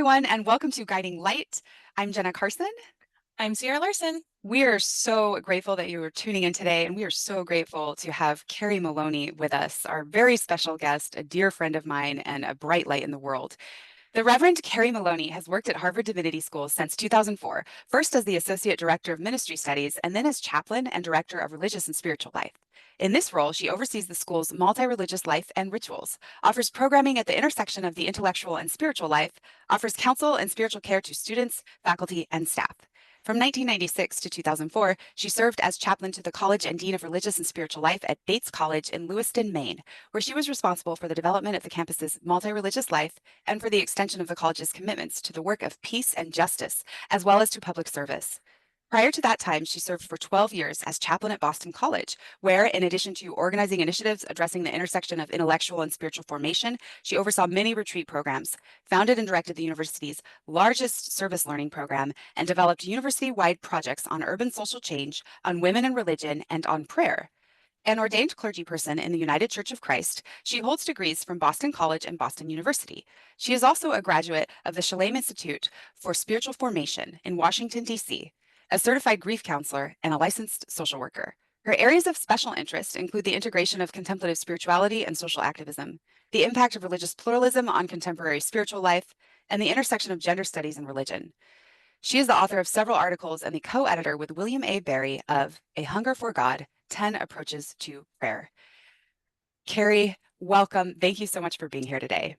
everyone, and welcome to Guiding Light. I'm Jenna Carson. I'm Sierra Larson. We are so grateful that you are tuning in today, and we are so grateful to have Kerry Maloney with us, our very special guest, a dear friend of mine, and a bright light in the world. The Reverend Kerry Maloney has worked at Harvard Divinity School since 2004, first as the Associate Director of Ministry Studies and then as Chaplain and Director of Religious and Spiritual Life. In this role, she oversees the school's multi-religious life and rituals, offers programming at the intersection of the intellectual and spiritual life, offers counsel and spiritual care to students, faculty, and staff. From 1996 to 2004, she served as chaplain to the College and Dean of Religious and Spiritual Life at Bates College in Lewiston, Maine, where she was responsible for the development of the campus's multi-religious life and for the extension of the college's commitments to the work of peace and justice, as well as to public service. Prior to that time, she served for 12 years as chaplain at Boston College, where, in addition to organizing initiatives addressing the intersection of intellectual and spiritual formation, she oversaw many retreat programs, founded and directed the university's largest service learning program, and developed university-wide projects on urban social change, on women and religion, and on prayer. An ordained clergyperson in the United Church of Christ, she holds degrees from Boston College and Boston University. She is also a graduate of the Shalem Institute for Spiritual Formation in Washington, D.C., a certified grief counselor, and a licensed social worker. Her areas of special interest include the integration of contemplative spirituality and social activism, the impact of religious pluralism on contemporary spiritual life, and the intersection of gender studies and religion. She is the author of several articles and the co-editor with William A. Barry of A Hunger for God, 10 Approaches to Prayer. Kerry, welcome. Thank you so much for being here today.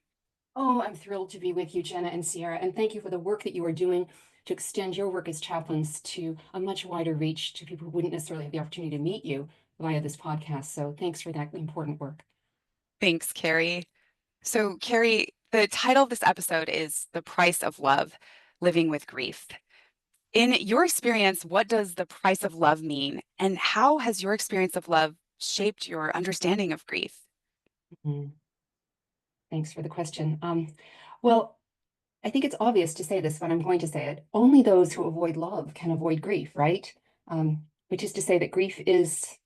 Oh, I'm thrilled to be with you, Jenna and Sierra, and thank you for the work that you are doing to extend your work as chaplains to a much wider reach to people who wouldn't necessarily have the opportunity to meet you via this podcast. So thanks for that important work. Thanks, Kerry. So, Kerry, the title of this episode is The Price of Love, Living with Grief. In your experience, what does the price of love mean, and how has your experience of love shaped your understanding of grief? Mhm. Thanks for the question. Well, I think it's obvious to say this, but I'm going to say it. Only those who avoid love can avoid grief, right? Which is to say that grief is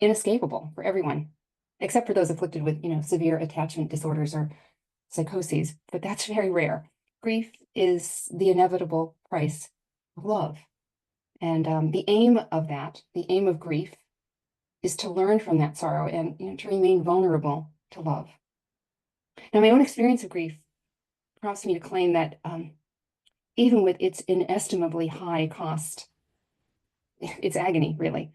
inescapable for everyone, except for those afflicted with, severe attachment disorders or psychoses, but that's very rare. Grief is the inevitable price of love. And the aim of grief, is to learn from that sorrow and to remain vulnerable to love. Now, my own experience of grief prompts me to claim that even with its inestimably high cost, its agony, really,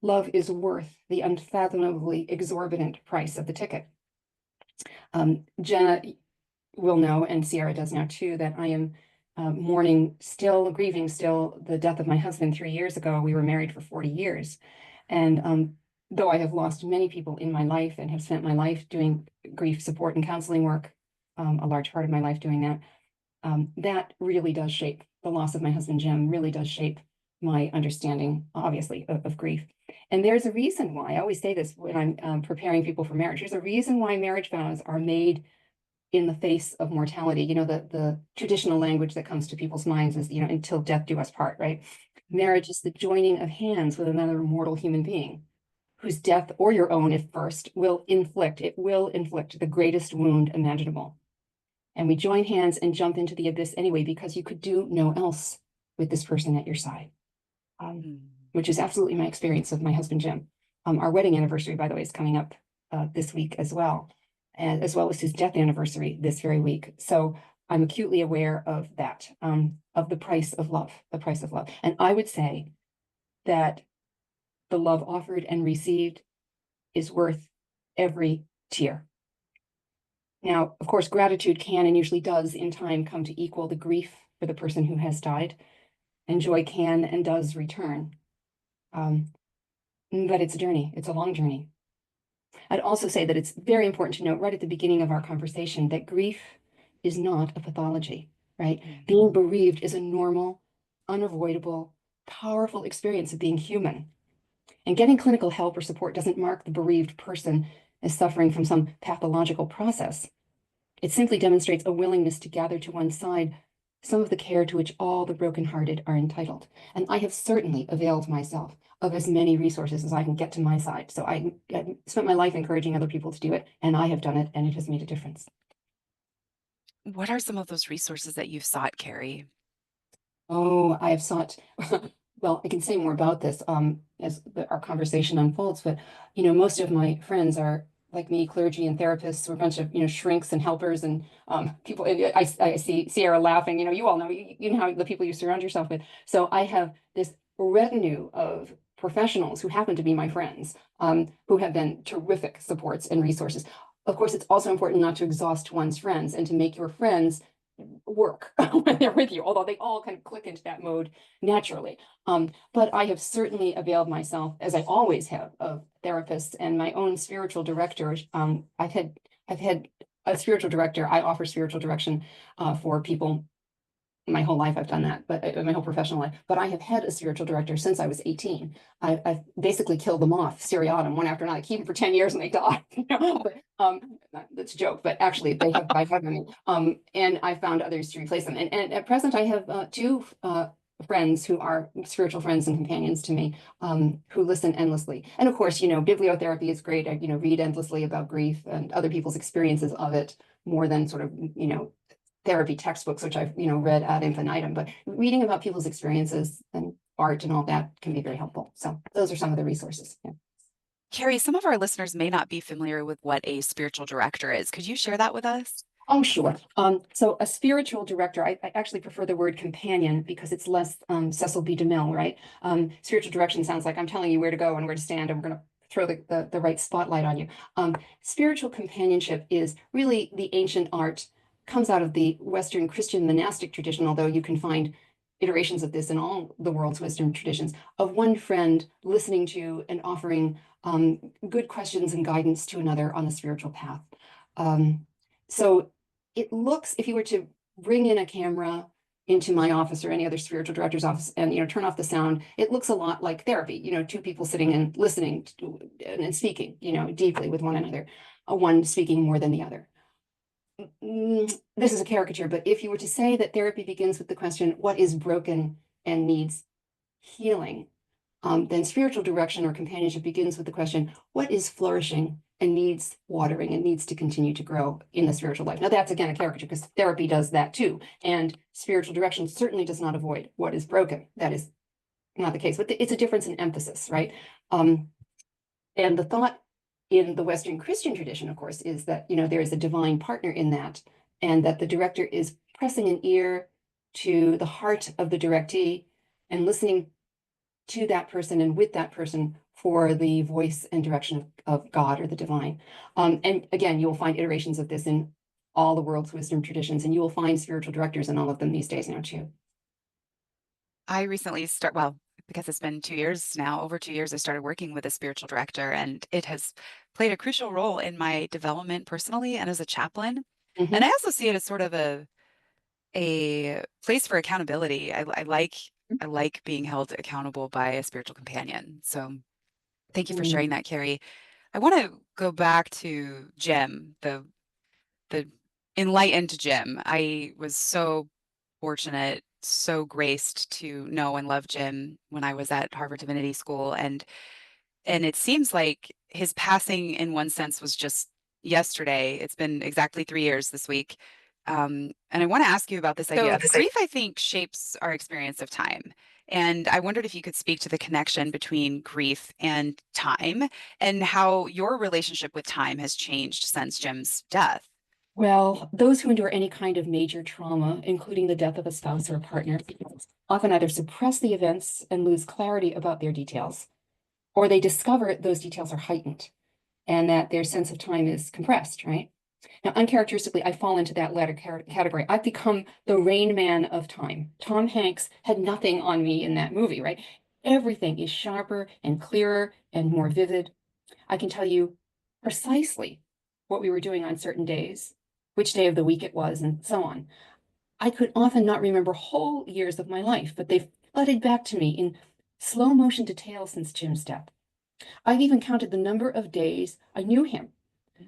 love is worth the unfathomably exorbitant price of the ticket. Jenna will know, and Sierra does now too, that I am grieving still the death of my husband 3 years ago. We were married for 40 years. And though I have lost many people in my life and have spent my life doing grief support and counseling work, a large part of my life doing that, that really does shape the loss of my husband, Jim, really does shape my understanding, obviously, of grief. And there's a reason why, I always say this when I'm preparing people for marriage, there's a reason why marriage vows are made in the face of mortality. The traditional language that comes to people's minds is, until death do us part, right? Marriage is the joining of hands with another mortal human being whose death, or your own if first, will inflict the greatest wound imaginable. And we join hands and jump into the abyss anyway, because you could do no else with this person at your side, which is absolutely my experience of my husband, Jim. Our wedding anniversary, by the way, is coming up this week as well as his death anniversary this very week. So I'm acutely aware of that, of the price of love, And I would say that the love offered and received is worth every tear. Now, of course, gratitude can and usually does in time come to equal the grief for the person who has died, and joy can and does return. But it's a journey. It's a long journey. I'd also say that it's very important to note right at the beginning of our conversation that grief is not a pathology, right? Being bereaved is a normal, unavoidable, powerful experience of being human. And getting clinical help or support doesn't mark the bereaved person as suffering from some pathological process. It simply demonstrates a willingness to gather to one side some of the care to which all the brokenhearted are entitled. And I have certainly availed myself of as many resources as I can get to my side. So I spent my life encouraging other people to do it, and I have done it, and it has made a difference. What are some of those resources that you've sought, Kerry? Oh, I have sought, well, I can say more about this as our conversation unfolds, but most of my friends are like me, clergy and therapists. We're a bunch of, shrinks and helpers and people. And I see Sierra laughing. You all know, you know how the people you surround yourself with. So I have this retinue of professionals who happen to be my friends, who have been terrific supports and resources. Of course, it's also important not to exhaust one's friends and to make your friends work when they're with you, although they all kind of click into that mode naturally. But I have certainly availed myself, as I always have, of therapists and my own spiritual director. I've had a spiritual director. I offer spiritual direction for people. My whole life I've done that, but my whole professional life. But I have had a spiritual director since I was 18. I've basically killed them off seriatim one after another. I keep them for 10 years and they die. But that's a joke, but actually they have by heaven. And I found others to replace them. And at present I have two friends who are spiritual friends and companions to me, who listen endlessly. And of course, bibliotherapy is great. I, read endlessly about grief and other people's experiences of it more than sort of, therapy textbooks, which I've, read ad infinitum, but reading about people's experiences and art and all that can be very helpful. So those are some of the resources. Yeah. Kerry, some of our listeners may not be familiar with what a spiritual director is. Could you share that with us? Oh, sure. So a spiritual director, I actually prefer the word companion because it's less Cecil B. DeMille, right? Spiritual direction sounds like I'm telling you where to go and where to stand, and we're going to throw the right spotlight on you. Spiritual companionship is really the ancient art, comes out of the Western Christian monastic tradition, although you can find iterations of this in all the world's Western traditions, of one friend listening to and offering good questions and guidance to another on the spiritual path. So it looks, if you were to bring in a camera into my office or any other spiritual director's office and turn off the sound, it looks a lot like therapy, two people sitting and listening to, and speaking, deeply with one another, one speaking more than the other. This is a caricature, but if you were to say that therapy begins with the question, what is broken and needs healing, then spiritual direction or companionship begins with the question, what is flourishing and needs watering and needs to continue to grow in the spiritual life? Now, that's again a caricature because therapy does that too. And spiritual direction certainly does not avoid what is broken. That is not the case, but it's a difference in emphasis, right? And the thought in the Western Christian tradition, of course, is that, there is a divine partner in that, and that the director is pressing an ear to the heart of the directee and listening to that person and with that person for the voice and direction of God or the divine. And again, you will find iterations of this in all the world's wisdom traditions, and you will find spiritual directors in all of them these days now too. I recently well, because it's been 2 years now, over 2 years, I started working with a spiritual director, and it has played a crucial role in my development personally and as a chaplain. And I also see it as sort of a place for accountability. I like being held accountable by a spiritual companion. So thank you for sharing that, Carrie. I want to go back to Jim, the enlightened Jim. I was so fortunate, so graced to know and love Jim when I was at Harvard Divinity School. And it seems like his passing in one sense was just yesterday. It's been exactly 3 years this week. And I want to ask you about this idea of grief, I think, shapes our experience of time. And I wondered if you could speak to the connection between grief and time and how your relationship with time has changed since Jim's death. Well, those who endure any kind of major trauma, including the death of a spouse or a partner, often either suppress the events and lose clarity about their details, or they discover those details are heightened and that their sense of time is compressed, right? Now, uncharacteristically, I fall into that latter category. I've become the Rain Man of time. Tom Hanks had nothing on me in that movie, right? Everything is sharper and clearer and more vivid. I can tell you precisely what we were doing on certain days, which day of the week it was, and so on. I could often not remember whole years of my life, but they've flooded back to me in slow motion detail since Jim's death. I've even counted the number of days I knew him.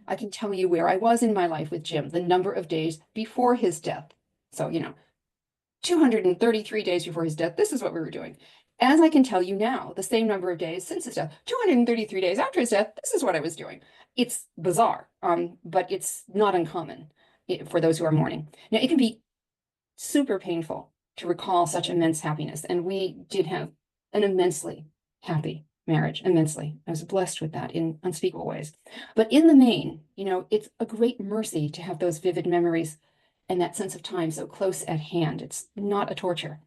I can tell you where I was in my life with Jim, the number of days before his death. So, 233 days before his death, this is what we were doing. As I can tell you now, the same number of days since his death, 233 days after his death, this is what I was doing. It's bizarre, but it's not uncommon. for those who are mourning. Now, it can be super painful to recall such immense happiness. And we did have an immensely happy marriage, immensely. I was blessed with that in unspeakable ways. But in the main, it's a great mercy to have those vivid memories and that sense of time so close at hand. It's not a torture.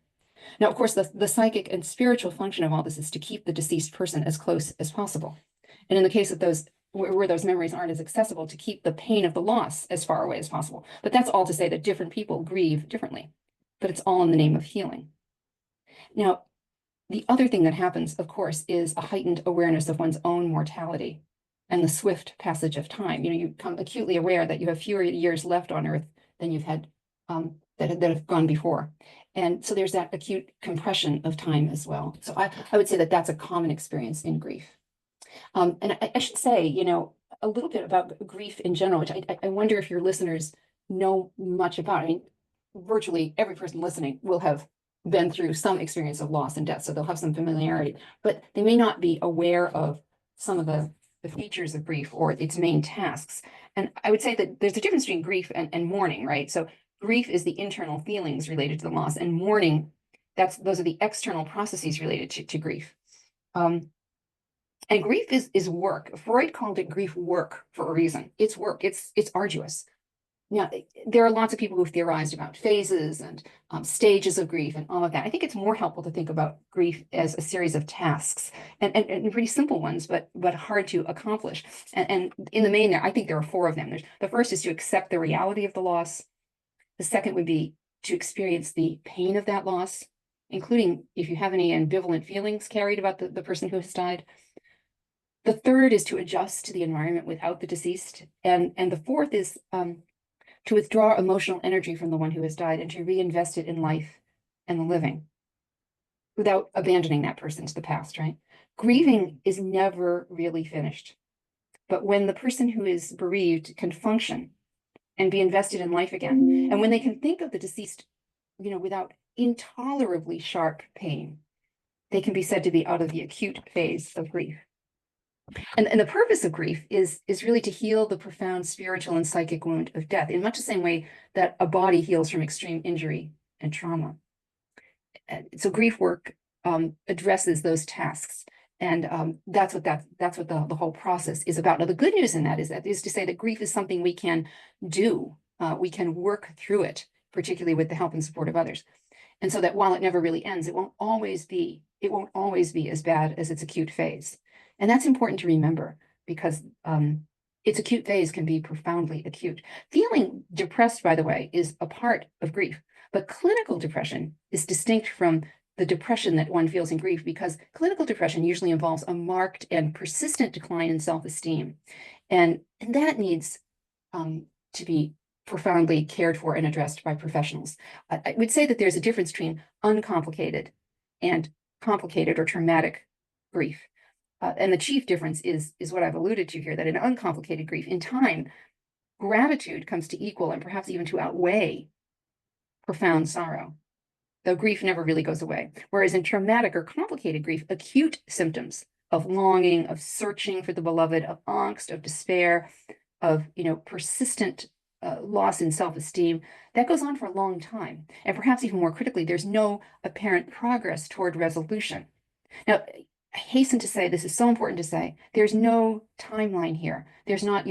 Now, of course, the psychic and spiritual function of all this is to keep the deceased person as close as possible. And in the case of those where those memories aren't as accessible, to keep the pain of the loss as far away as possible. But that's all to say that different people grieve differently, but it's all in the name of healing. Now, the other thing that happens, of course, is a heightened awareness of one's own mortality and the swift passage of time. You become acutely aware that you have fewer years left on Earth than you've had that have gone before. And so there's that acute compression of time as well. So I would say that that's a common experience in grief. And I should say, a little bit about grief in general, which I wonder if your listeners know much about. I mean, virtually every person listening will have been through some experience of loss and death, so they'll have some familiarity, but they may not be aware of some of the features of grief or its main tasks. And I would say that there's a difference between grief and mourning, right? So grief is the internal feelings related to the loss, and mourning, those are the external processes related to grief. And grief is work. Freud called it grief work for a reason. It's work. It's arduous. Now, there are lots of people who've theorized about phases and stages of grief and all of that. I think it's more helpful to think about grief as a series of tasks and pretty simple ones, but hard to accomplish. And in the main, I think there are 4 of them. The first is to accept the reality of the loss. The second would be to experience the pain of that loss, including if you have any ambivalent feelings carried about the person who has died. The third is to adjust to the environment without the deceased. And the fourth is to withdraw emotional energy from the one who has died and to reinvest it in life and the living without abandoning that person to the past, right? Grieving is never really finished. But when the person who is bereaved can function and be invested in life again, and when they can think of the deceased, without intolerably sharp pain, they can be said to be out of the acute phase of grief. And the purpose of grief is really to heal the profound spiritual and psychic wound of death in much the same way that a body heals from extreme injury and trauma. So grief work addresses those tasks, and that's what the whole process is about. Now, the good news in that is to say that grief is something we can do. We can work through it, particularly with the help and support of others. And so that while it never really ends, it won't always be as bad as its acute phase. And that's important to remember because its acute phase can be profoundly acute. Feeling depressed, by the way, is a part of grief, but clinical depression is distinct from the depression that one feels in grief because clinical depression usually involves a marked and persistent decline in self-esteem. And that needs to be profoundly cared for and addressed by professionals. I would say that there's a difference between uncomplicated and complicated or traumatic grief. And the chief difference is what I've alluded to here, that in uncomplicated grief, in time, gratitude comes to equal and perhaps even to outweigh profound sorrow, though grief never really goes away. Whereas in traumatic or complicated grief, acute symptoms of longing, of searching for the beloved, of angst, of despair, of persistent loss in self-esteem, that goes on for a long time. And perhaps even more critically, there's no apparent progress toward resolution. Now, I hasten to say, this is so important to say, there's no timeline here. There's not,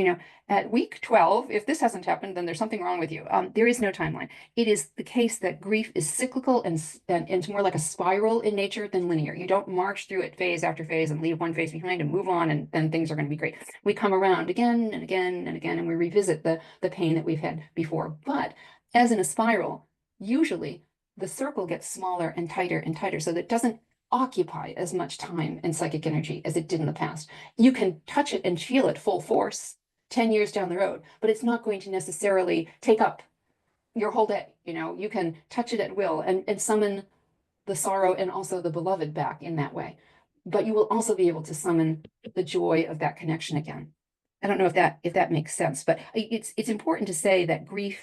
at week 12, if this hasn't happened, then there's something wrong with you. There is no timeline. It is the case that grief is cyclical and it's more like a spiral in nature than linear. You don't march through it phase after phase and leave one phase behind and move on and then things are going to be great. We come around again and again and again and we revisit the pain that we've had before. But as in a spiral, usually the circle gets smaller and tighter so that it doesn't occupy as much time and psychic energy as it did in the past. You can touch it and feel it full force 10 years down the road, but it's not going to necessarily take up your whole day. You can touch it at will and summon the sorrow and also the beloved back in that way. But you will also be able to summon the joy of that connection again. I don't know if that makes sense, but it's important to say that grief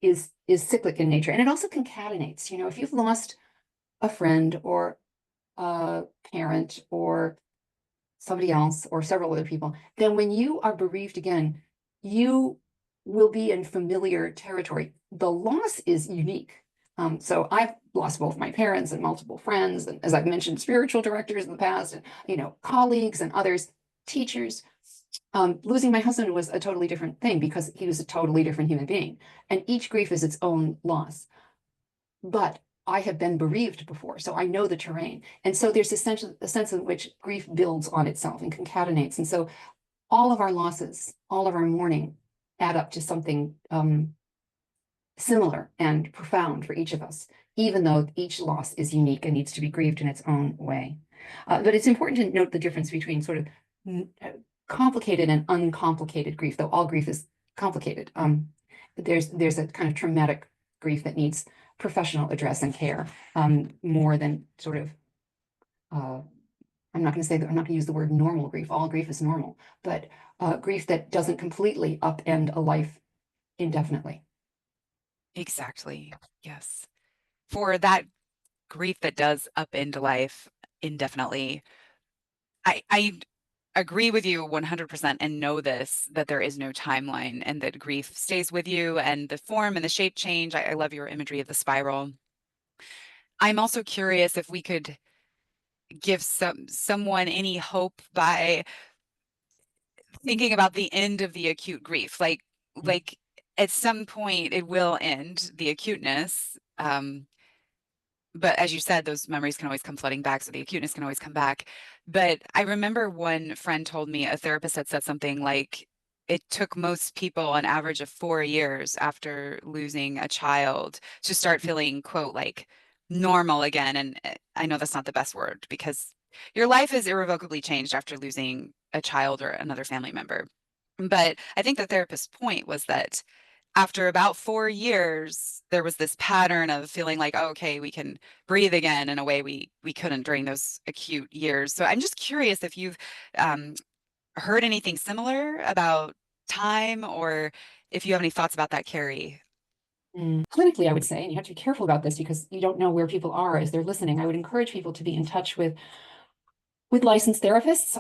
is cyclic in nature, and it also concatenates. If you've lost a friend or a parent or somebody else or several other people, then when you are bereaved again, you will be in familiar territory. The loss is unique. So I've lost both my parents and multiple friends, and as I've mentioned, spiritual directors in the past, and colleagues and others, teachers. Losing my husband was a totally different thing because he was a totally different human being, and each grief is its own loss. But I have been bereaved before, so I know the terrain, and so there's a sense in which grief builds on itself and concatenates, and so all of our losses, all of our mourning, add up to something similar and profound for each of us, even though each loss is unique and needs to be grieved in its own way. But it's important to note the difference between sort of complicated and uncomplicated grief, though all grief is complicated. There's a kind of traumatic grief that needs professional address and care, more than sort of, I'm not going to use the word normal grief. All grief is normal, but grief that doesn't completely upend a life indefinitely. Exactly. Yes. For that grief that does upend life indefinitely, I agree with you 100% and know this, that there is no timeline and that grief stays with you and the form and the shape change. I love your imagery of the spiral. I'm also curious if we could give someone any hope by thinking about the end of the acute grief. Like at some point it will end, the acuteness. But as you said, those memories can always come flooding back, so the acuteness can always come back. But I remember one friend told me, a therapist had said something like, it took most people an average of 4 years after losing a child to start feeling, quote, like normal again. And I know that's not the best word because your life is irrevocably changed after losing a child or another family member. But I think the therapist's point was that after about 4 years, there was this pattern of feeling like, oh, okay, we can breathe again in a way we couldn't during those acute years. So I'm just curious if you've um, heard anything similar about time, or if you have any thoughts about that, Kerry. Clinically, I would say, and you have to be careful about this because you don't know where people are as they're listening. I would encourage people to be in touch with licensed therapists,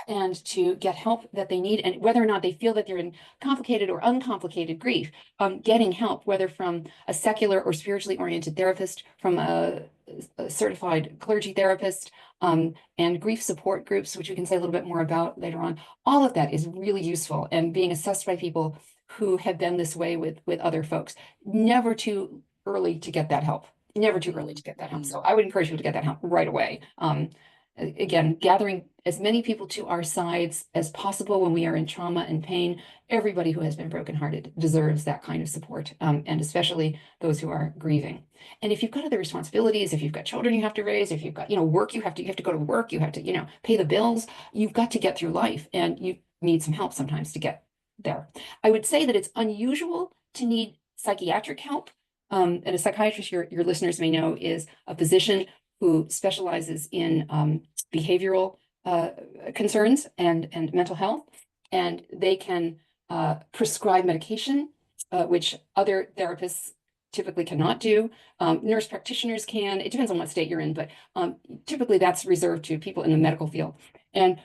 and to get help that they need, and whether or not they feel that they're in complicated or uncomplicated grief, getting help, whether from a secular or spiritually oriented therapist, from a certified clergy therapist, and grief support groups, which we can say a little bit more about later on. All of that is really useful, and being assessed by people who have been this way with other folks. Never too early to get that help. Never too early to get that help. So I would encourage you to get that help right away. Again, gathering as many people to our sides as possible when we are in trauma and pain. Everybody who has been brokenhearted deserves that kind of support, and especially those who are grieving. And if you've got other responsibilities, if you've got children you have to raise, if you've got work, you have to go to work, you have to pay the bills. You've got to get through life, and you need some help sometimes to get there. I would say that it's unusual to need psychiatric help. And a psychiatrist, your listeners may know, is a physician who specializes in behavioral concerns and mental health, and they can prescribe medication, which other therapists typically cannot do. Nurse practitioners can. It depends on what state you're in, but typically that's reserved to people in the medical field. And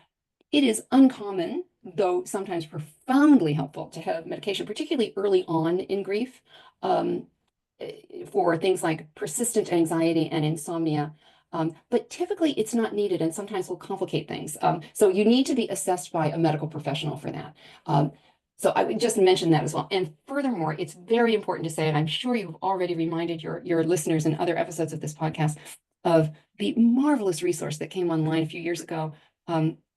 it is uncommon, though sometimes profoundly helpful, to have medication, particularly early on in grief, for things like persistent anxiety and insomnia. But typically it's not needed and sometimes will complicate things. So you need to be assessed by a medical professional for that. So I would just mention that as well. And furthermore, it's very important to say, and I'm sure you've already reminded your listeners in other episodes of this podcast of the marvelous resource that came online a few years ago,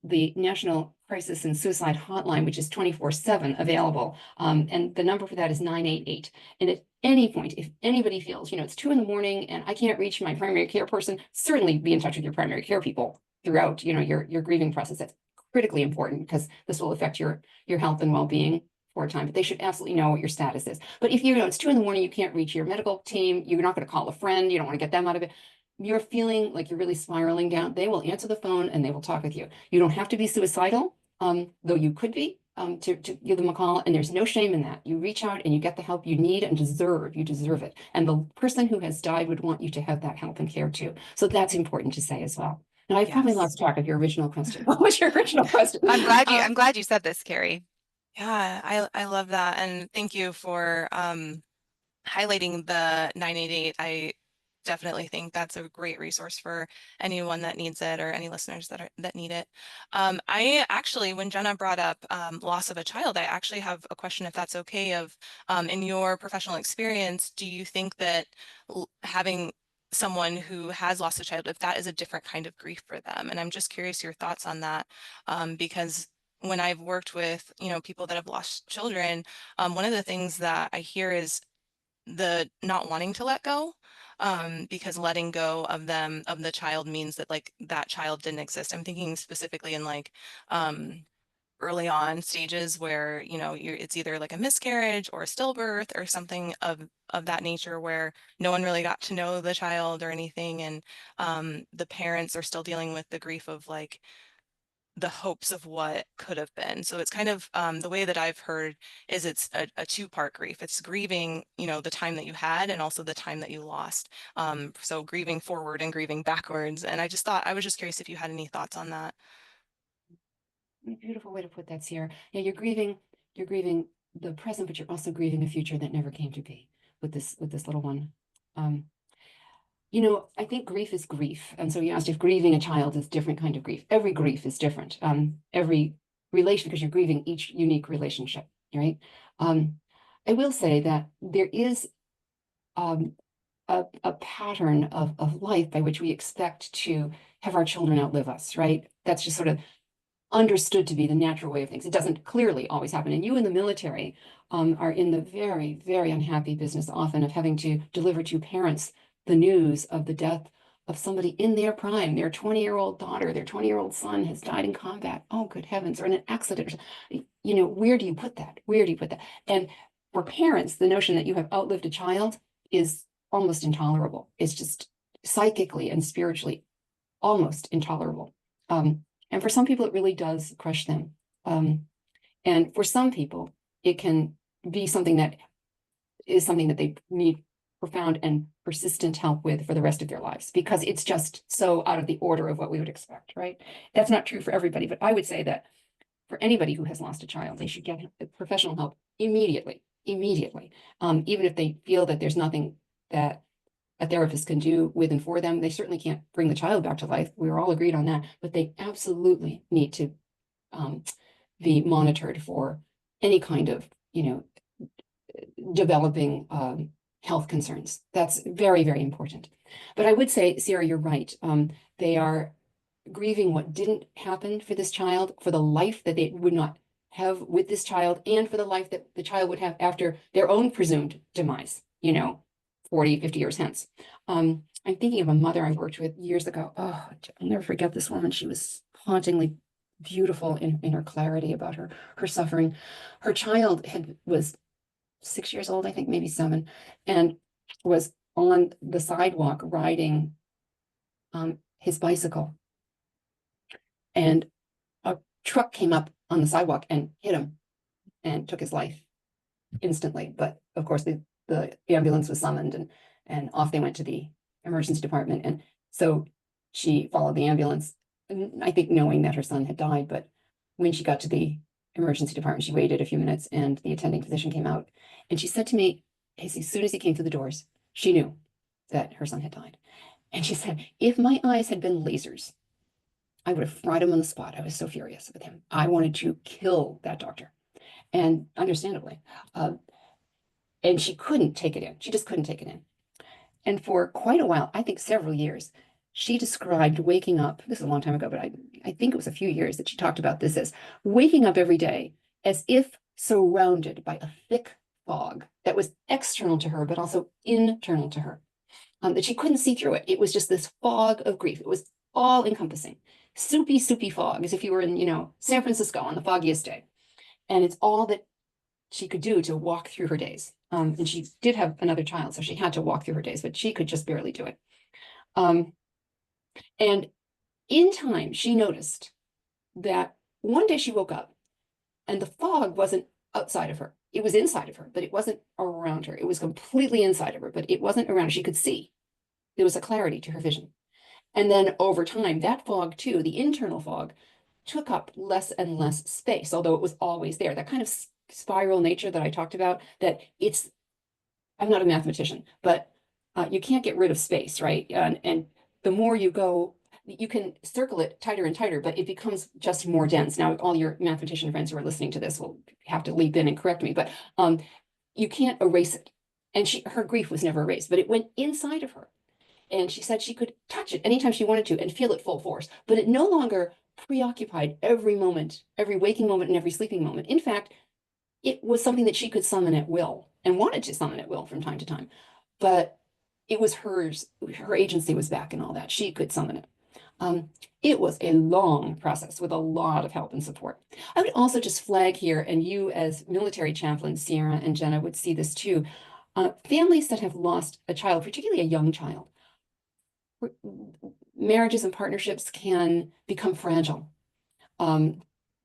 the National Crisis and Suicide Hotline, which is 24/7 available. And the number for that is 988. And at any point, if anybody feels, it's 2 a.m. and I can't reach my primary care person, certainly be in touch with your primary care people throughout, your grieving process. That's critically important because this will affect your health and well-being for a time, but they should absolutely know what your status is. But if it's 2 a.m, you can't reach your medical team, you're not going to call a friend, you don't want to get them out of it, you're feeling like you're really spiraling down, they will answer the phone and they will talk with you. You don't have to be suicidal, though you could be, to give them a call, and there's no shame in that. You reach out and you get the help you need and deserve. You deserve it. And the person who has died would want you to have that help and care too. So that's important to say as well. Now I've probably lost track of your original question. What was your original question? I'm glad you said this, Kerry. Yeah, I love that. And thank you for highlighting the 988. I definitely think that's a great resource for anyone that needs it or any listeners that need it. I actually, when Jenna brought up loss of a child, I actually have a question, if that's okay, of in your professional experience, do you think that having someone who has lost a child, if that is a different kind of grief for them? And I'm just curious your thoughts on that, because when I've worked with, people that have lost children, one of the things that I hear is the not wanting to let go, because letting go of them, of the child, means that like that child didn't exist. I'm thinking specifically in like early on stages where, it's either like a miscarriage or a stillbirth or something of that nature where no one really got to know the child or anything. And the parents are still dealing with the grief of like the hopes of what could have been. So it's kind of the way that I've heard is it's a two-part grief. It's grieving, the time that you had and also the time that you lost. So grieving forward and grieving backwards. And I was just curious if you had any thoughts on that. Beautiful way to put that, Sierra. Yeah, you're grieving the present, but you're also grieving a future that never came to be with this little one. Um, I think grief is grief. And so you asked if grieving a child is different kind of grief. Every grief is different. Every relation, because you're grieving each unique relationship, right? I will say that there is um, a pattern of life by which we expect to have our children outlive us, right? That's just sort of understood to be the natural way of things. It doesn't clearly always happen. And you in the military are in the very, very unhappy business often of having to deliver to parents the news of the death of somebody in their prime. Their 20-year-old daughter, their 20-year-old son has died in combat. Oh, good heavens, or in an accident. Where do you put that? Where do you put that? And for parents, the notion that you have outlived a child is almost intolerable. It's just psychically and spiritually almost intolerable. And for some people, it really does crush them. And for some people, it can be something that they need profound and persistent help with for the rest of their lives, because it's just so out of the order of what we would expect, right? That's not true for everybody, but I would say that for anybody who has lost a child, they should get professional help immediately, even if they feel that there's nothing that a therapist can do with and for them. They certainly can't bring the child back to life. We were all agreed on that, but they absolutely need to be monitored for any kind of, developing health concerns. That's very, very important. But I would say, Sarah, you're right. They are grieving what didn't happen for this child, for the life that they would not have with this child, and for the life that the child would have after their own presumed demise, 40, 50 years hence. I'm thinking of a mother I worked with years ago. Oh, I'll never forget this woman. She was hauntingly beautiful in her clarity about her suffering. Her child was 6 years old, I think, maybe 7, and was on the sidewalk riding his bicycle. And a truck came up on the sidewalk and hit him and took his life instantly. But of course, the ambulance was summoned, and off they went to the emergency department. And so she followed the ambulance, I think knowing that her son had died. But when she got to the emergency department, she waited a few minutes, and the attending physician came out. And she said to me, as soon as he came through the doors, she knew that her son had died. And she said, if my eyes had been lasers, I would have fried him on the spot. I was so furious with him. I wanted to kill that doctor. And understandably, and she couldn't take it in. She just couldn't take it in. And for quite a while, I think several years, she described waking up. This is a long time ago, but I think it was a few years that she talked about this as waking up every day as if surrounded by a thick fog that was external to her, but also internal to her, that she couldn't see through it. It was just this fog of grief. It was all encompassing, soupy fog, as if you were in, San Francisco on the foggiest day. And it's all that she could do to walk through her days. And she did have another child, so she had to walk through her days, but she could just barely do it. And in time, she noticed that one day she woke up and the fog wasn't outside of her. It was inside of her, but it wasn't around her. It was completely inside of her, but it wasn't around her. She could see. There was a clarity to her vision. And then over time, that fog too, the internal fog, took up less and less space, although it was always there. That kind of spiral nature that I talked about, that it's, I'm not a mathematician, but you can't get rid of space, right? And the more you go, you can circle it tighter and tighter, but it becomes just more dense. Now, all your mathematician friends who are listening to this will have to leap in and correct me, but you can't erase it. And her grief was never erased, but it went inside of her. And she said she could touch it anytime she wanted to and feel it full force, but it no longer preoccupied every moment, every waking moment and every sleeping moment. In fact, it was something that she could summon at will and wanted to summon at will from time to time. But it was hers, her agency was back and all that. She could summon it. It was a long process with a lot of help and support. I would also just flag here, and you as military chaplains, Sierra and Jenna, would see this too. Families that have lost a child, particularly a young child, marriages and partnerships can become fragile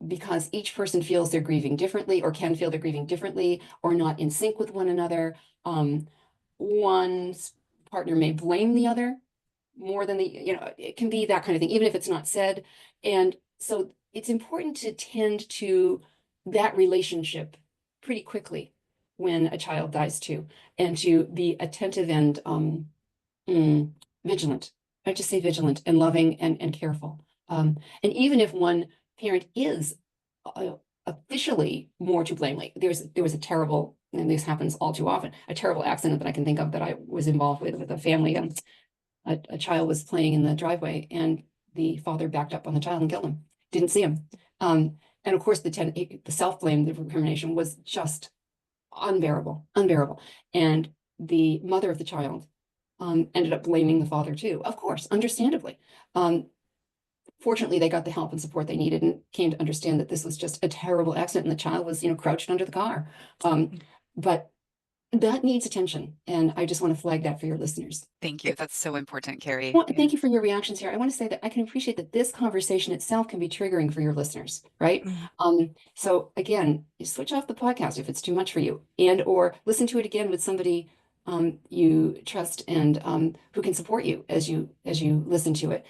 because each person feels they're grieving differently, or can feel they're grieving differently, or not in sync with one another. One's partner may blame the other more than it can be that kind of thing, even if it's not said. And so it's important to tend to that relationship pretty quickly when a child dies too, and to be attentive and vigilant. I just say vigilant and loving and careful. And even if one parent is officially more to blame, like there was a terrible, and this happens all too often, a terrible accident that I can think of that I was involved with a family. A child was playing in the driveway, and the father backed up on the child and killed him. Didn't see him. And of course, the self-blame, the recrimination was just unbearable. And the mother of the child ended up blaming the father too, of course, understandably. Fortunately, they got the help and support they needed and came to understand that this was just a terrible accident, and the child was, crouched under the car. But that needs attention, and I just want to flag that for your listeners. Thank you. That's so important, Kerry. Well, thank you for your reactions here. I want to say that I can appreciate that this conversation itself can be triggering for your listeners, right? So again, you switch off the podcast if it's too much for you, and or listen to it again with somebody you trust and who can support you as you listen to it.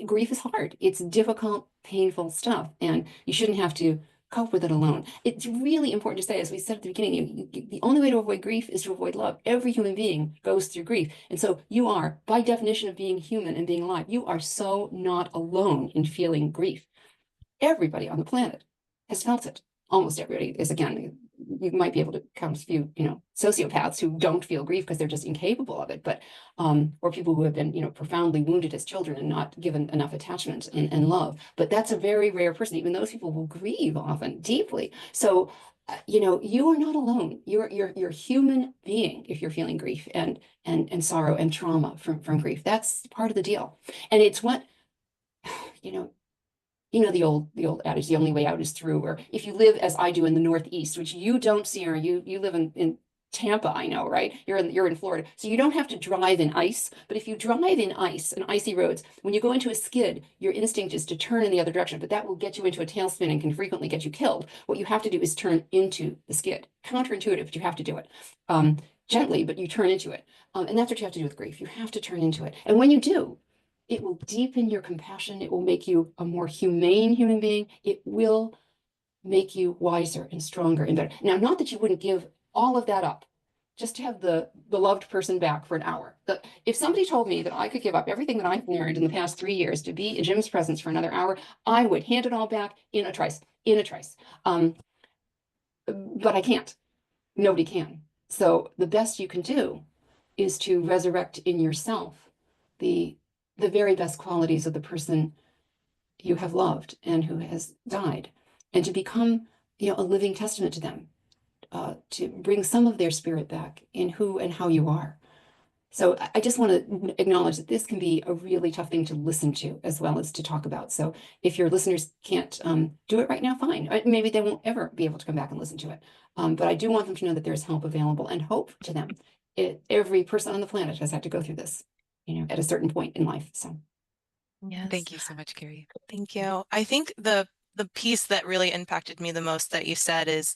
Grief is hard. It's difficult, painful stuff, and you shouldn't have to cope with it alone. It's really important to say, as we said at the beginning, the only way to avoid grief is to avoid love. Every human being goes through grief. And so you are, by definition of being human and being alive, you are so not alone in feeling grief. Everybody on the planet has felt it. Almost everybody is, again, you might be able to count a few, sociopaths who don't feel grief because they're just incapable of it, but or people who have been, profoundly wounded as children and not given enough attachment and love. But that's a very rare person. Even those people will grieve often deeply. So, you are not alone. You're a human being if you're feeling grief and sorrow and trauma from grief. That's part of the deal. And it's what, the old adage, the only way out is through. Or if you live as I do in the Northeast, which you don't see, or you live in Tampa, I know, right? You're in Florida, so you don't have to drive in ice. But if you drive in ice and icy roads, when you go into a skid, your instinct is to turn in the other direction, but that will get you into a tailspin and can frequently get you killed. What you have to do is turn into the skid. Counterintuitive, but you have to do it gently, but you turn into it. And that's what you have to do with grief. You have to turn into it. And when you do, it will deepen your compassion. It will make you a more humane human being. It will make you wiser and stronger and better. Now, not that you wouldn't give all of that up just to have the beloved person back for an hour. If somebody told me that I could give up everything that I've learned in the past 3 years to be in Jim's presence for another hour, I would hand it all back in a trice. But I can't. Nobody can. So the best you can do is to resurrect in yourself the very best qualities of the person you have loved and who has died, and to become, a living testament to them, to bring some of their spirit back in who and how you are. So I just want to acknowledge that this can be a really tough thing to listen to as well as to talk about. So if your listeners can't do it right now, fine. Maybe they won't ever be able to come back and listen to it. But I do want them to know that there's help available and hope to them. Every person on the planet has had to go through this, at a certain point in life. So. Yes. Thank you so much, Kerry. Thank you. I think the piece that really impacted me the most that you said is,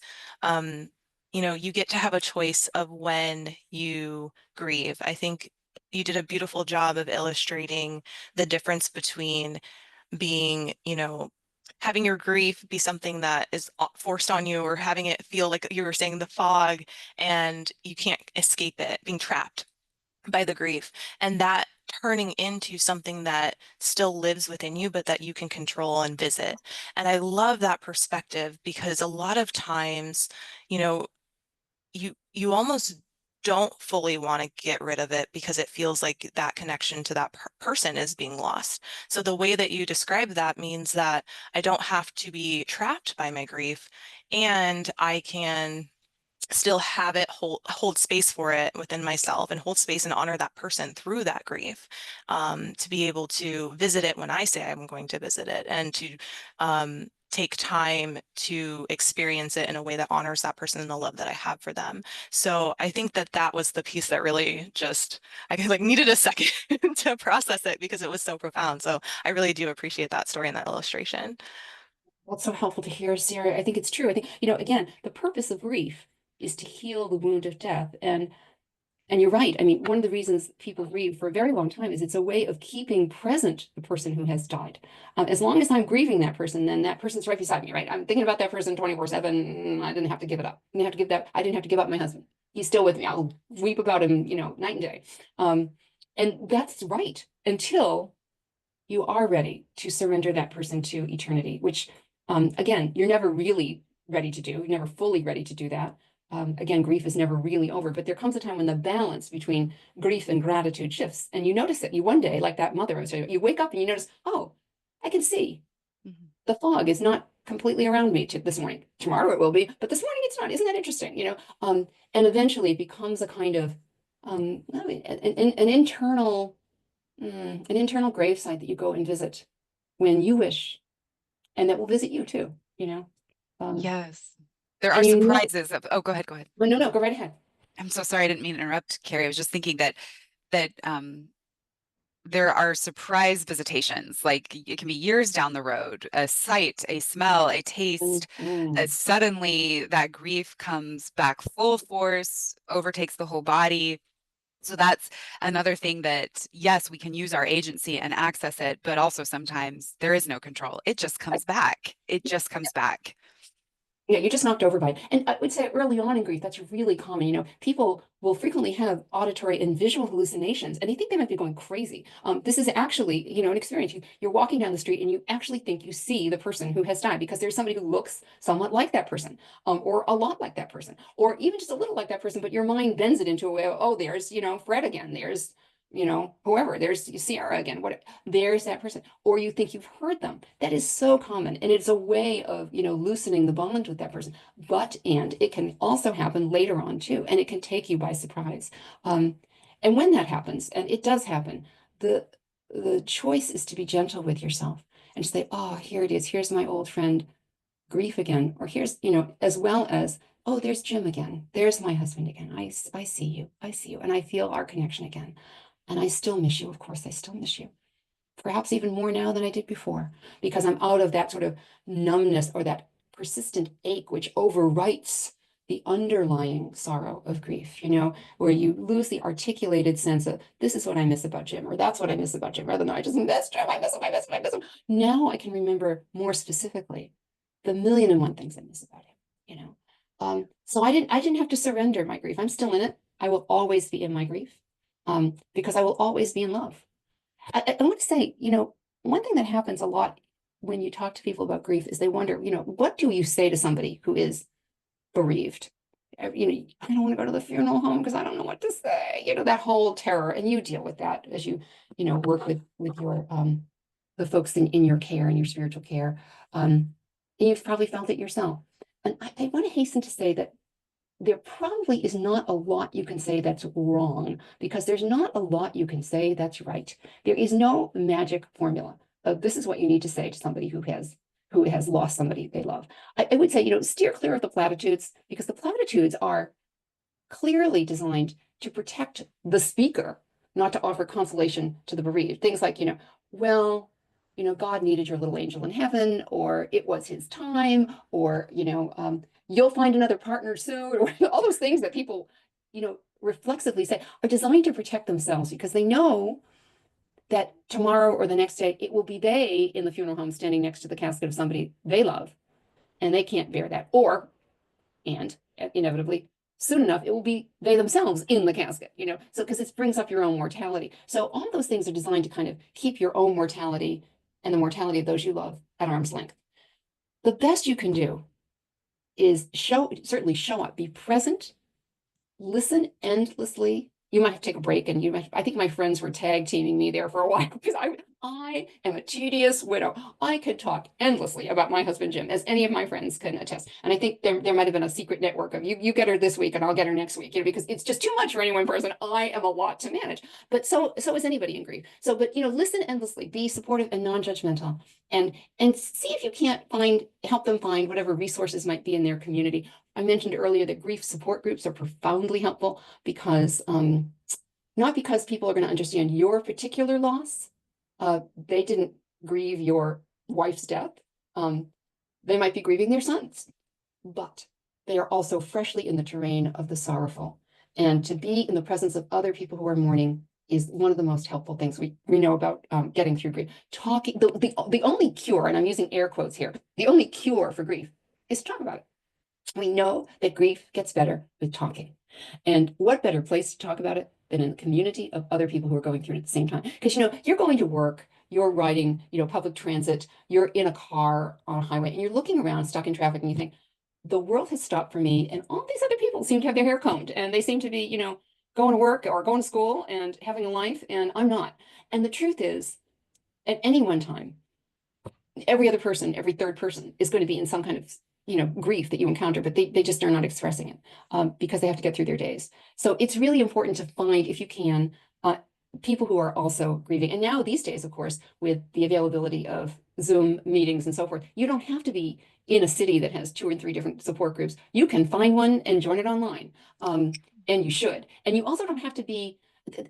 you get to have a choice of when you grieve. I think you did a beautiful job of illustrating the difference between being, having your grief be something that is forced on you, or having it feel like you were saying the fog and you can't escape it, being trapped by the grief, and that turning into something that still lives within you, but that you can control and visit. And I love that perspective, because a lot of times, you know, you almost don't fully want to get rid of it because it feels like that connection to that person is being lost. So the way that you describe that means that I don't have to be trapped by my grief, and I can still have it hold space for it within myself, and hold space and honor that person through that grief, to be able to visit it when I say I'm going to visit it, and to take time to experience it in a way that honors that person and the love that I have for them. So I think that that was the piece that really just, I like needed a second to process it, because it was so profound. So I really do appreciate that story and that illustration. Well, it's so helpful to hear, Sarah. I think it's true. I think, again, the purpose of grief is to heal the wound of death. And you're right. I mean, one of the reasons people grieve for a very long time is it's a way of keeping present the person who has died. As long as I'm grieving that person, then that person's right beside me, right? I'm thinking about that person 24/7. I didn't have to give it up. I didn't have to give that. I didn't have to give up my husband. He's still with me. I'll weep about him, night and day. And that's right, until you are ready to surrender that person to eternity, which, again, you're never really ready to do. You're never fully ready to do that. Again, grief is never really over, but there comes a time when the balance between grief and gratitude shifts, and you notice it. You one day, like that mother, you wake up and you notice, oh, I can see the fog is not completely around me this morning. Tomorrow it will be, but this morning it's not. Isn't that interesting? And eventually it becomes a kind of an internal gravesite that you go and visit when you wish, and that will visit you too. Yes. There are And surprises of, oh, go ahead, go ahead. no, go right ahead. I'm so sorry, I didn't mean to interrupt, Carrie. I was just thinking that there are surprise visitations, like it can be years down the road, a sight, a smell, a taste. Suddenly that grief comes back full force, overtakes the whole body. So that's another thing that, yes, we can use our agency and access it, but also sometimes there is no control. It just comes back. It just comes back. Yeah, you're just knocked over by it. And I would say early on in grief, that's really common. People will frequently have auditory and visual hallucinations, and they think they might be going crazy. This is actually, an experience. You're walking down the street and you actually think you see the person who has died, because there's somebody who looks somewhat like that person, or a lot like that person, or even just a little like that person, but your mind bends it into a way of, oh, there's, Fred again. There's, whoever, there's Sierra again, there's that person, or you think you've heard them. That is so common. And it's a way of, loosening the bond with that person. And it can also happen later on too. And it can take you by surprise. And when that happens, and it does happen, the choice is to be gentle with yourself and to say, oh, here it is. Here's my old friend, grief again. Or here's, as well as, oh, there's Jim again. There's my husband again. I see you. I see you. And I feel our connection again. And I still miss you. Of course, I still miss you. Perhaps even more now than I did before, because I'm out of that sort of numbness or that persistent ache, which overwrites the underlying sorrow of grief, where you lose the articulated sense of, this is what I miss about Jim, or that's what I miss about Jim, rather than I just miss Jim, I miss him, I miss him, I miss him. Now I can remember more specifically the million and one things I miss about him, So I didn't have to surrender my grief. I'm still in it. I will always be in my grief. Because I will always be in love. I want to say, one thing that happens a lot when you talk to people about grief is they wonder, what do you say to somebody who is bereaved? I don't want to go to the funeral home because I don't know what to say, that whole terror. And you deal with that as you, work with your, the folks in your care and your spiritual care. And you've probably felt it yourself. And I want to hasten to say that there probably is not a lot you can say that's wrong, because there's not a lot you can say that's right. There is no magic formula of this is what you need to say to somebody who has lost somebody they love. I would say, steer clear of the platitudes, because the platitudes are clearly designed to protect the speaker, not to offer consolation to the bereaved. Things like, well, God needed your little angel in heaven, or it was his time, or, you'll find another partner soon, or all those things that people, reflexively say are designed to protect themselves, because they know that tomorrow or the next day, it will be they in the funeral home standing next to the casket of somebody they love, and they can't bear that. And inevitably, soon enough, it will be they themselves in the casket, so because it brings up your own mortality. So all those things are designed to kind of keep your own mortality and the mortality of those you love at arm's length. The best you can do is certainly show up, be present, listen endlessly. You might have to take a break, and I think my friends were tag teaming me there for a while because I am a tedious widow. I could talk endlessly about my husband, Jim, as any of my friends can attest. And I think there might have been a secret network of you get her this week and I'll get her next week, because it's just too much for any one person. I am a lot to manage, but so is anybody in grief. But listen endlessly, be supportive and non-judgmental, and see if you can't help them find whatever resources might be in their community. I mentioned earlier that grief support groups are profoundly helpful because not because people are going to understand your particular loss. They didn't grieve your wife's death. They might be grieving their sons, but they are also freshly in the terrain of the sorrowful. And to be in the presence of other people who are mourning is one of the most helpful things we know about getting through grief. Talking, the only cure, and I'm using air quotes here, the only cure for grief is to talk about it. We know that grief gets better with talking. And what better place to talk about it than in a community of other people who are going through it at the same time? Because, you're going to work, you're riding, public transit, you're in a car on a highway, and you're looking around stuck in traffic, and you think, the world has stopped for me, and all these other people seem to have their hair combed, and they seem to be, going to work or going to school and having a life, and I'm not. And the truth is, at any one time, every other person, every third person is going to be in some kind of grief that you encounter, but they just are not expressing it because they have to get through their days. So it's really important to find, if you can, people who are also grieving. And now these days, of course, with the availability of Zoom meetings and so forth, you don't have to be in a city that has 2 or 3 different support groups. You can find one and join it online, and you should. And you also don't have to be.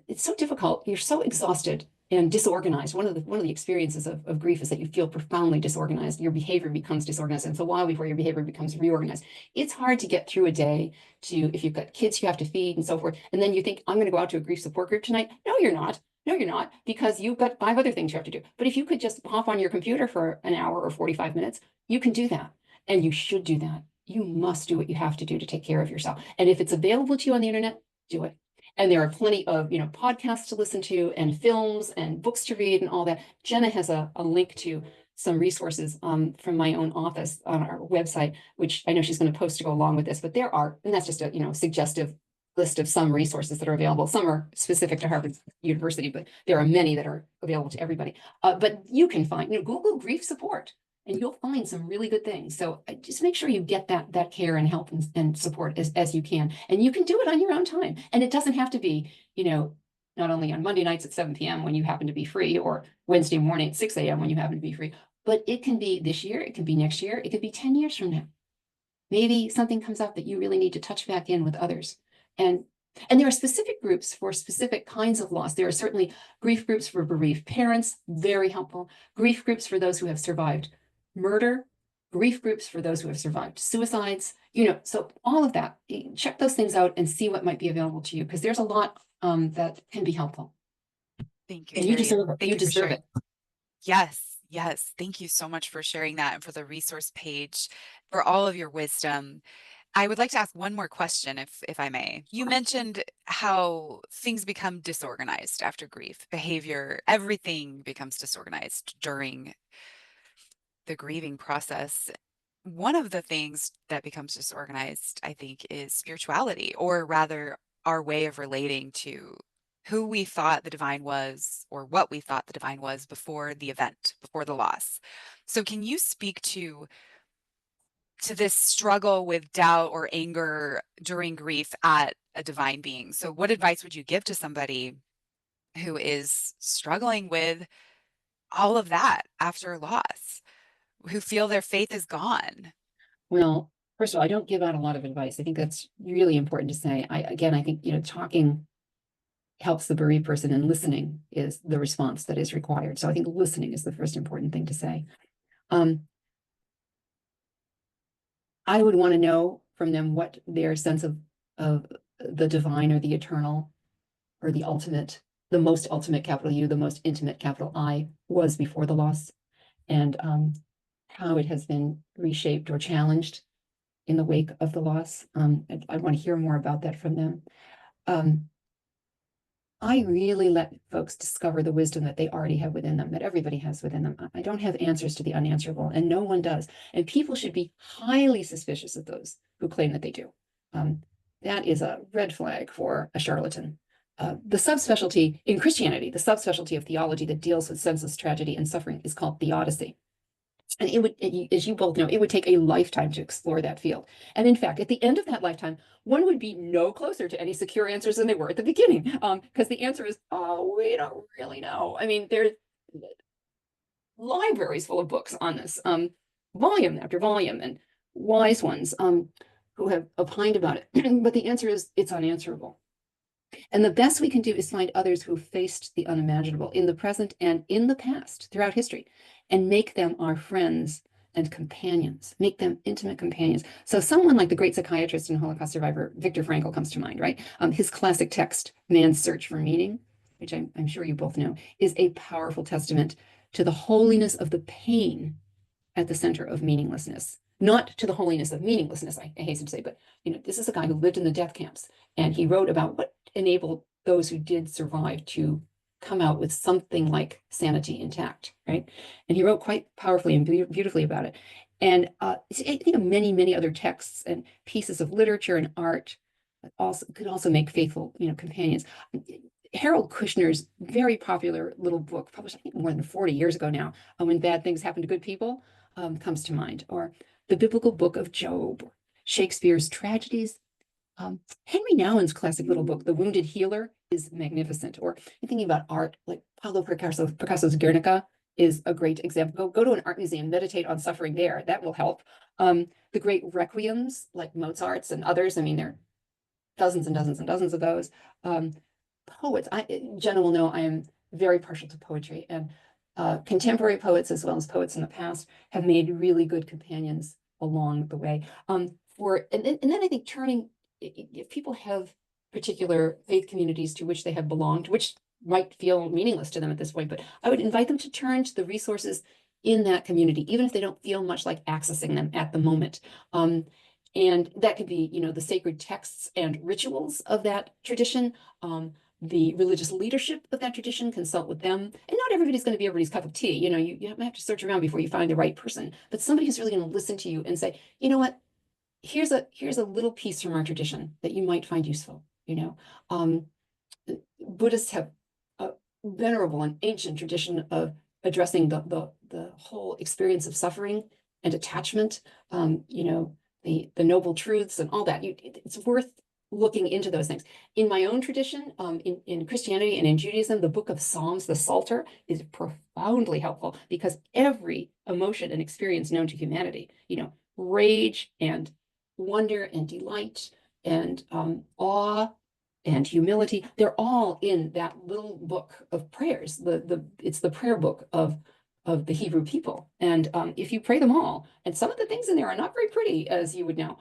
It's so difficult. You're so exhausted and disorganized. One of the experiences of grief is that you feel profoundly disorganized. Your behavior becomes disorganized. And it's a while before your behavior becomes reorganized. It's hard to get through a day if you've got kids you have to feed and so forth. And then you think, I'm going to go out to a grief support group tonight. No, you're not. No, you're not, because you've got 5 other things you have to do. But if you could just hop on your computer for an hour or 45 minutes, you can do that. And you should do that. You must do what you have to do to take care of yourself. And if it's available to you on the internet, do it. And there are plenty of, podcasts to listen to and films and books to read and all that. Jenna has a link to some resources from my own office on our website, which I know she's going to post to go along with this, but there are, and that's just a, suggestive list of some resources that are available. Some are specific to Harvard University, but there are many that are available to everybody. But you can find, Google grief support, and you'll find some really good things. So just make sure you get that care and help and support as you can. And you can do it on your own time. And it doesn't have to be, not only on Monday nights at 7 p.m. when you happen to be free, or Wednesday morning at 6 a.m. when you happen to be free, but it can be this year, it can be next year, it could be 10 years from now. Maybe something comes up that you really need to touch back in with others. And there are specific groups for specific kinds of loss. There are certainly grief groups for bereaved parents, very helpful. Grief groups for those who have survived murder, grief groups for those who have survived suicides, so all of that, check those things out and see what might be available to you, because there's a lot that can be helpful. Thank you, And you Kerry. deserve it. Thank You you for deserve sharing. it. Yes. Thank you so much for sharing that and for the resource page, for all of your wisdom. I would like to ask one more question, if I may. You mentioned how things become disorganized after grief, behavior, everything becomes disorganized during the grieving process. One of the things that becomes disorganized, I think, is spirituality, or rather our way of relating to who we thought the divine was, or what we thought the divine was before the event, before the loss. So can you speak to this struggle with doubt or anger during grief at a divine being? So what advice would you give to somebody who is struggling with all of that after loss, who feel their faith is gone? Well, first of all, I don't give out a lot of advice. I think that's really important to say. I think, talking helps the bereaved person, and listening is the response that is required. So I think listening is the first important thing to say. I would want to know from them what their sense of the divine or the eternal or the ultimate the most ultimate capital U, the most intimate capital I was before the loss, and how it has been reshaped or challenged in the wake of the loss. I want to hear more about that from them. I really let folks discover the wisdom that they already have within them, that everybody has within them. I don't have answers to the unanswerable, and no one does. And people should be highly suspicious of those who claim that they do. That is a red flag for a charlatan. The subspecialty in Christianity, the subspecialty of theology that deals with senseless tragedy and suffering is called theodicy. And it would, as you both know, it would take a lifetime to explore that field. And in fact, at the end of that lifetime, one would be no closer to any secure answers than they were at the beginning. Because the answer is, oh, we don't really know. I mean, there's libraries full of books on this, volume after volume, and wise ones who have opined about it. But the answer is, it's unanswerable. And the best we can do is find others who faced the unimaginable in the present and in the past throughout history, and make them our friends and companions, make them intimate companions. So someone like the great psychiatrist and Holocaust survivor, Viktor Frankl, comes to mind, right? His classic text, Man's Search for Meaning, which I'm sure you both know, is a powerful testament to the holiness of the pain at the center of meaninglessness. Not to the holiness of meaninglessness, I hasten to say, but this is a guy who lived in the death camps, and he wrote about what enabled those who did survive to come out with something like sanity intact, right? And he wrote quite powerfully and beautifully about it. And I think of many other texts and pieces of literature and art that also could also make faithful, companions. Harold Kushner's very popular little book, published I think more than 40 years ago now, When Bad Things Happen to Good People, comes to mind, or the biblical book of Job, or Shakespeare's tragedies. Henry Nouwen's classic little book, The Wounded Healer, is magnificent. Or you're thinking about art, like Pablo Picasso's Guernica is a great example. Go to an art museum, meditate on suffering there. That will help. The great requiems, like Mozart's and others. I mean, there are dozens and dozens and dozens of those. Poets, Jenna will know I am very partial to poetry, and contemporary poets, as well as poets in the past, have made really good companions along the way. And then I think turning, if people have particular faith communities to which they have belonged, which might feel meaningless to them at this point, but I would invite them to turn to the resources in that community, even if they don't feel much like accessing them at the moment. And that could be, the sacred texts and rituals of that tradition, the religious leadership of that tradition, consult with them. And not everybody's going to be everybody's cup of tea. You have to search around before you find the right person, but somebody who's really going to listen to you and say, you know what, here's a little piece from our tradition that you might find useful. Buddhists have a venerable and ancient tradition of addressing the whole experience of suffering and attachment, the noble truths and all that. It's worth looking into those things. In my own tradition, in Christianity and in Judaism, the book of Psalms, the Psalter, is profoundly helpful, because every emotion and experience known to humanity, rage and wonder and delight and awe and humility, they're all in that little book of prayers. It's the prayer book of the Hebrew people. And if you pray them all, and some of the things in there are not very pretty, as you would know,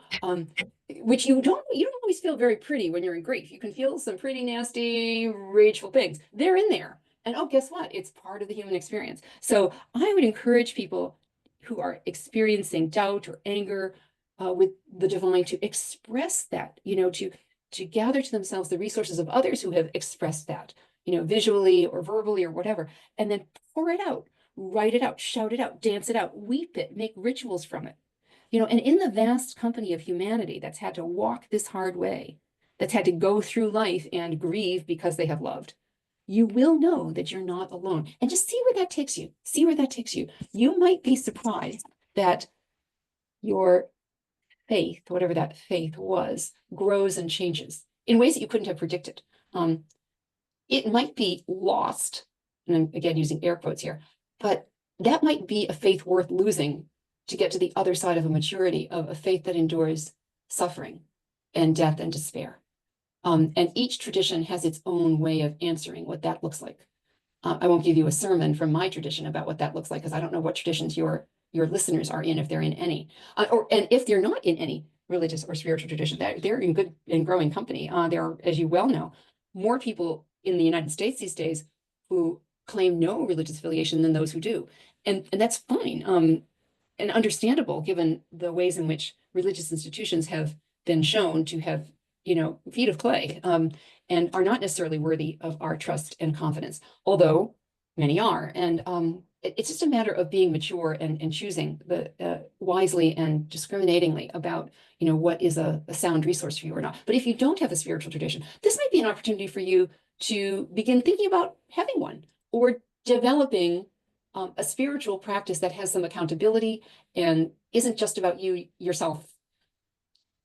which you don't always feel very pretty when you're in grief. You can feel some pretty nasty, rageful things. They're in there. And guess what? It's part of the human experience. So I would encourage people who are experiencing doubt or anger with the divine to express that, to gather to themselves the resources of others who have expressed that, visually or verbally or whatever, and then pour it out. Write it out, shout it out, dance it out, weep it, make rituals from it. And in the vast company of humanity that's had to walk this hard way, that's had to go through life and grieve because they have loved, you will know that you're not alone. And just see where that takes you. See where that takes you. You might be surprised that your faith, whatever that faith was, grows and changes in ways that you couldn't have predicted. It might be lost, and I'm again using air quotes here, but that might be a faith worth losing to get to the other side of a maturity of a faith that endures suffering and death and despair. And each tradition has its own way of answering what that looks like. I won't give you a sermon from my tradition about what that looks like, because I don't know what traditions your listeners are in, if they're in any, and if they're not in any religious or spiritual tradition, that they're in good and growing company. There are, as you well know, more people in the United States these days who claim no religious affiliation than those who do. And that's fine, and understandable given the ways in which religious institutions have been shown to have, feet of clay, and are not necessarily worthy of our trust and confidence, although many are. And it's just a matter of being mature and choosing wisely and discriminatingly about, what is a sound resource for you or not. But if you don't have a spiritual tradition, this might be an opportunity for you to begin thinking about having one, or developing a spiritual practice that has some accountability and isn't just about you yourself,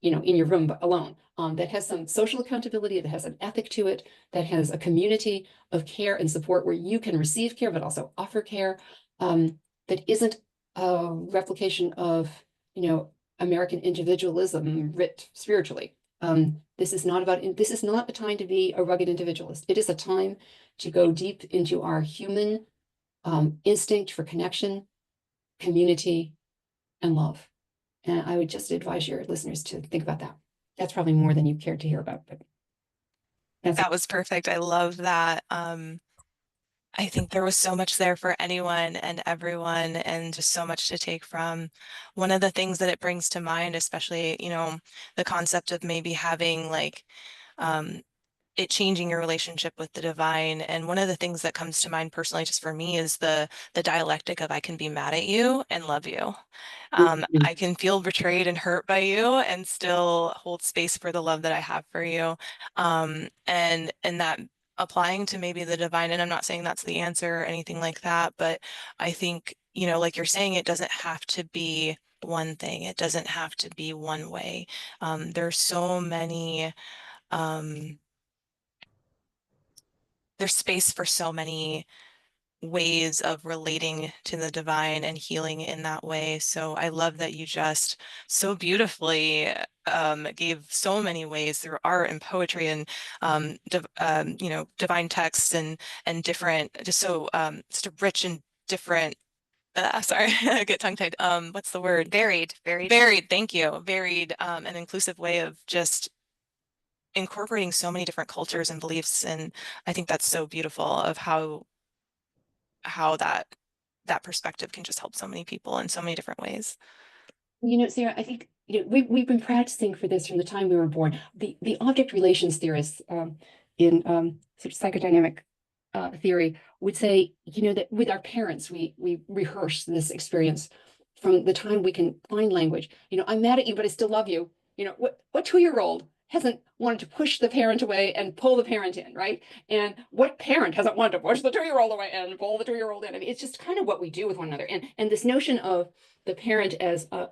in your room alone, that has some social accountability, that has an ethic to it, that has a community of care and support where you can receive care, but also offer care, that isn't a replication of, American individualism writ spiritually. This is not a time to be a rugged individualist. It is a time to go deep into our human instinct for connection, community, and love. And I would just advise your listeners to think about that. That's probably more than you cared to hear about, but That was perfect. I love that. I think there was so much there for anyone and everyone, and just so much to take from. One of the things that it brings to mind, especially, the concept of maybe having like it changing your relationship with the divine. And one of the things that comes to mind personally, just for me, is the dialectic of I can be mad at you and love you. I can feel betrayed and hurt by you and still hold space for the love that I have for you. And that applying to maybe the divine, and I'm not saying that's the answer or anything like that, but I think, like you're saying, it doesn't have to be one thing. It doesn't have to be one way. There's so many, there's space for so many ways of relating to the divine and healing in that way. So I love that you just so beautifully gave so many ways through art and poetry and divine texts and different, just so just a rich and different. Sorry, I get tongue-tied. What's the word? Varied. Varied. Thank you. Varied and inclusive way of just incorporating so many different cultures and beliefs. And I think that's so beautiful of how that perspective can just help so many people in so many different ways. Sarah, I think, we've been practicing for this from the time we were born. The object relations theorists in sort of psychodynamic theory would say, that with our parents, we rehearse this experience from the time we can find language. I'm mad at you, but I still love you. What 2-year-old hasn't wanted to push the parent away and pull the parent in, right? And what parent hasn't wanted to push the 2-year-old away and pull the 2-year-old in? I mean, it's just kind of what we do with one another. And this notion of the parent as a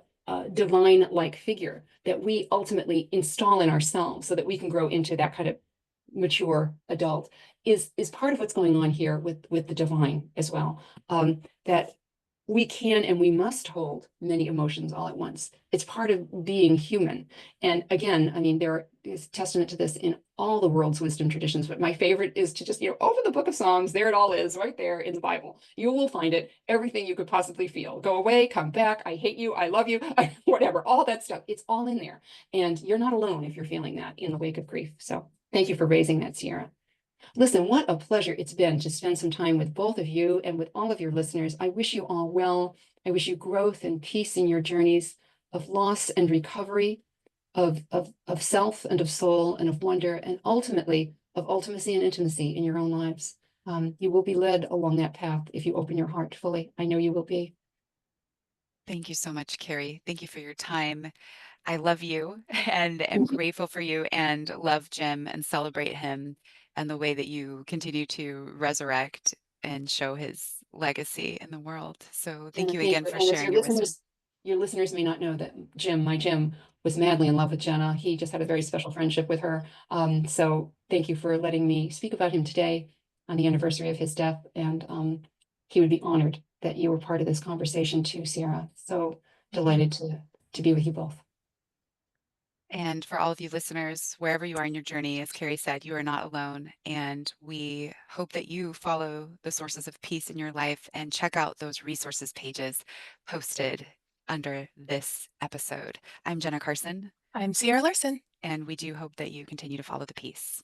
divine-like figure that we ultimately install in ourselves so that we can grow into that kind of mature adult is part of what's going on here with the divine as well. That we can and we must hold many emotions all at once. It's part of being human. And again, I mean, there is testament to this in all the world's wisdom traditions, but my favorite is to just, open the book of Psalms. There it all is right there in the Bible. You will find it, everything you could possibly feel. Go away, come back, I hate you, I love you, whatever, all that stuff. It's all in there. And you're not alone if you're feeling that in the wake of grief. So thank you for raising that, Sierra. Listen, what a pleasure it's been to spend some time with both of you and with all of your listeners. I wish you all well. I wish you growth and peace in your journeys of loss and recovery, of self and of soul and of wonder, and ultimately of ultimacy and intimacy in your own lives. You will be led along that path if you open your heart fully. I know you will be. Thank you so much, Kerry. Thank you for your time. I love you and am grateful for you and love Jim and celebrate him and the way that you continue to resurrect and show his legacy in the world. So thank you again for sharing your wisdom. Your listeners may not know that my Jim, was madly in love with Jenna. He just had a very special friendship with her. So thank you for letting me speak about him today on the anniversary of his death. And he would be honored that you were part of this conversation too, Sierra. So delighted to be with you both. And for all of you listeners, wherever you are in your journey, as Kerry said, you are not alone. And we hope that you follow the sources of peace in your life and check out those resources pages posted under this episode. I'm Jenna Carson. I'm Sierra Larson. And we do hope that you continue to follow the peace.